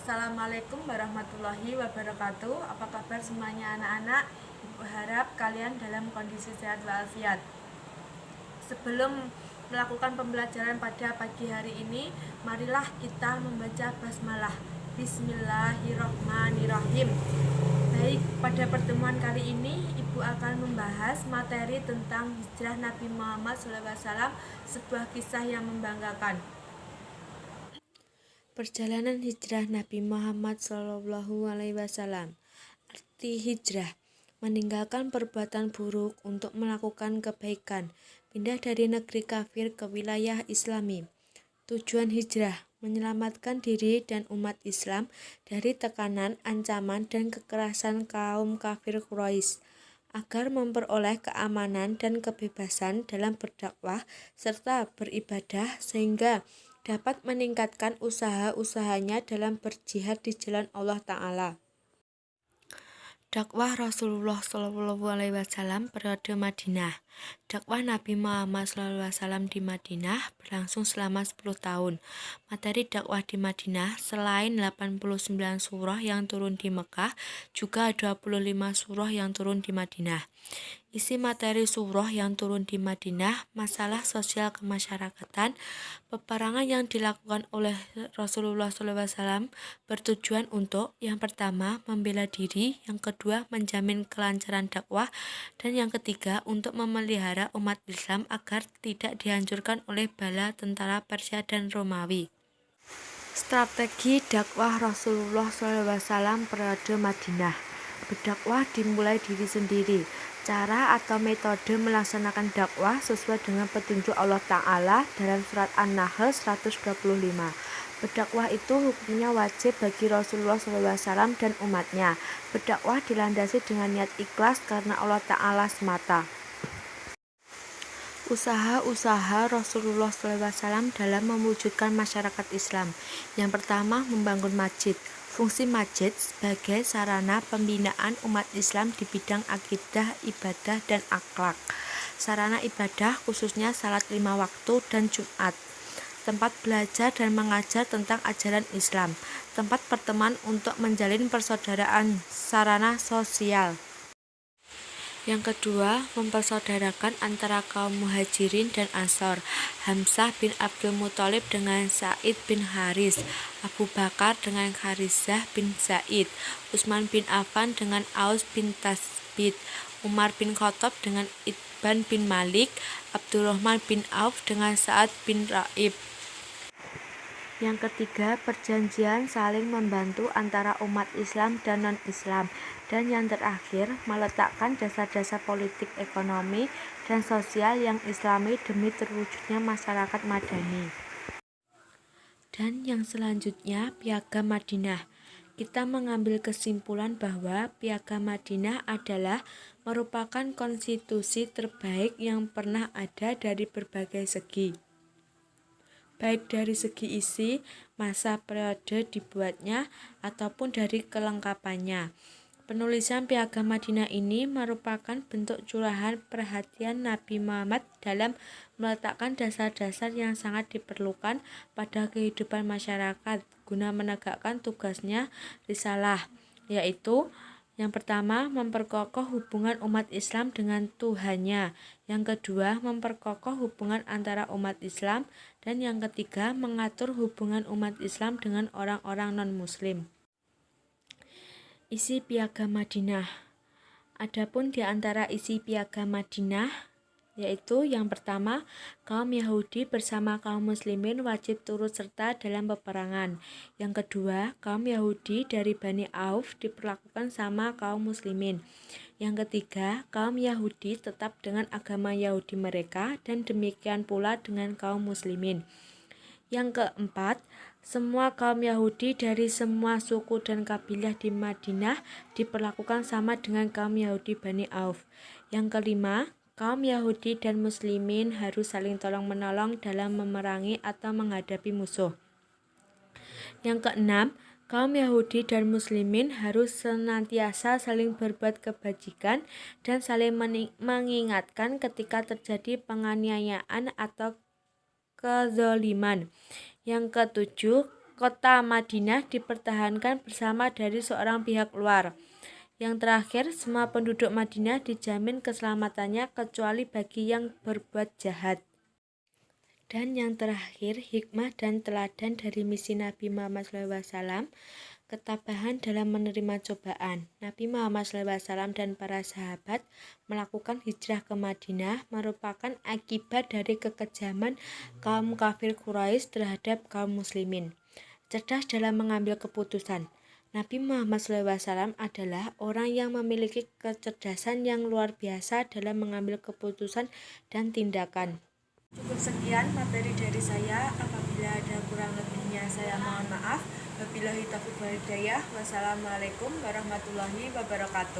Assalamualaikum warahmatullahi wabarakatuh. Apa kabar semuanya anak-anak? Ibu harap kalian dalam kondisi sehat walafiat. Sebelum melakukan pembelajaran pada pagi hari ini, marilah kita membaca basmalah. Bismillahirrahmanirrahim. Baik, pada pertemuan kali ini Ibu akan membahas materi tentang hijrah Nabi Muhammad SAW, sebuah kisah yang membanggakan. Perjalanan hijrah Nabi Muhammad SAW. Arti hijrah: meninggalkan perbuatan buruk untuk melakukan kebaikan, pindah dari negeri kafir ke wilayah Islami. Tujuan hijrah: menyelamatkan diri dan umat Islam dari tekanan, ancaman, dan kekerasan kaum kafir Quraisy, agar memperoleh keamanan dan kebebasan dalam berdakwah serta beribadah, sehingga dapat meningkatkan usaha-usahanya dalam berjihad di jalan Allah Ta'ala. Dakwah Rasulullah SAW periode Madinah. Dakwah Nabi Muhammad SAW di Madinah berlangsung selama 10 tahun. Materi dakwah di Madinah selain 89 surah yang turun di Mekah, juga 25 surah yang turun di Madinah. Isi materi surah yang turun di Madinah: masalah sosial kemasyarakatan. Peperangan yang dilakukan oleh Rasulullah SAW bertujuan untuk: yang pertama, membela diri; yang kedua, menjamin kelancaran dakwah; dan yang ketiga, untuk memelihara umat Islam agar tidak dihancurkan oleh bala tentara Persia dan Romawi. Strategi dakwah Rasulullah SAW periode Madinah. Berdakwah dimulai diri sendiri. Cara atau metode melaksanakan dakwah sesuai dengan petunjuk Allah Ta'ala dalam surat An-Nahl 125. Berdakwah itu hukumnya wajib bagi Rasulullah SAW dan umatnya. Berdakwah dilandasi dengan niat ikhlas karena Allah Ta'ala semata. Usaha-usaha Rasulullah SAW dalam mewujudkan masyarakat Islam. Yang pertama, membangun masjid. Fungsi masjid sebagai sarana pembinaan umat Islam di bidang akidah, ibadah, dan akhlak. Sarana ibadah khususnya salat 5 waktu dan Jumat. Tempat belajar dan mengajar tentang ajaran Islam. Tempat pertemuan untuk menjalin persaudaraan. Sarana sosial. Yang kedua, mempersaudarakan antara kaum muhajirin dan ansor. Hamzah bin Abdul Muthalib dengan Sa'id bin Haris, Abu Bakar dengan Harizah bin Zaid, Utsman bin Affan dengan Aus bin Tasbit, Umar bin Khattab dengan Itban bin Malik, Abdurrahman bin Auf dengan Sa'ad bin Raib. Yang ketiga, perjanjian saling membantu antara umat Islam dan non-Islam. Dan yang terakhir, meletakkan dasar-dasar politik, ekonomi, dan sosial yang islami demi terwujudnya masyarakat madani. Dan yang selanjutnya, Piagam Madinah. Kita mengambil kesimpulan bahwa Piagam Madinah adalah merupakan konstitusi terbaik yang pernah ada dari berbagai segi, baik dari segi isi, masa periode dibuatnya, ataupun dari kelengkapannya. Penulisan Piagam Madinah ini merupakan bentuk curahan perhatian Nabi Muhammad dalam meletakkan dasar-dasar yang sangat diperlukan pada kehidupan masyarakat guna menegakkan tugasnya risalah, yaitu: yang pertama, memperkokoh hubungan umat Islam dengan Tuhannya. Yang kedua, memperkokoh hubungan antara umat Islam. Dan yang ketiga, mengatur hubungan umat Islam dengan orang-orang non-Muslim. Isi Piagam Madinah. Adapun di antara isi Piagam Madinah, yaitu yang pertama, kaum Yahudi bersama kaum Muslimin wajib turut serta dalam peperangan. Yang kedua, kaum Yahudi dari Bani Auf diperlakukan sama kaum Muslimin. Yang ketiga, kaum Yahudi tetap dengan agama Yahudi mereka, dan demikian pula dengan kaum Muslimin. Yang keempat, semua kaum Yahudi dari semua suku dan kabilah di Madinah diperlakukan sama dengan kaum Yahudi Bani Auf. Yang kelima, kaum Yahudi dan Muslimin harus saling tolong-menolong dalam memerangi atau menghadapi musuh. Yang keenam, kaum Yahudi dan Muslimin harus senantiasa saling berbuat kebajikan dan saling mengingatkan ketika terjadi penganiayaan atau kezaliman. Yang ketujuh, kota Madinah dipertahankan bersama dari seorang pihak luar. Yang terakhir, semua penduduk Madinah dijamin keselamatannya kecuali bagi yang berbuat jahat. Dan yang terakhir, hikmah dan teladan dari misi Nabi Muhammad SAW, ketabahan dalam menerima cobaan. Nabi Muhammad SAW dan para sahabat melakukan hijrah ke Madinah merupakan akibat dari kekejaman kaum kafir Quraisy terhadap kaum muslimin. Cerdas dalam mengambil keputusan. Nabi Muhammad SAW adalah orang yang memiliki kecerdasan yang luar biasa dalam mengambil keputusan dan tindakan. Cukup sekian materi dari saya. Apabila ada kurang lebihnya saya mohon maaf. Wabillahi taufiq wal hidayah. Wassalamualaikum warahmatullahi wabarakatuh.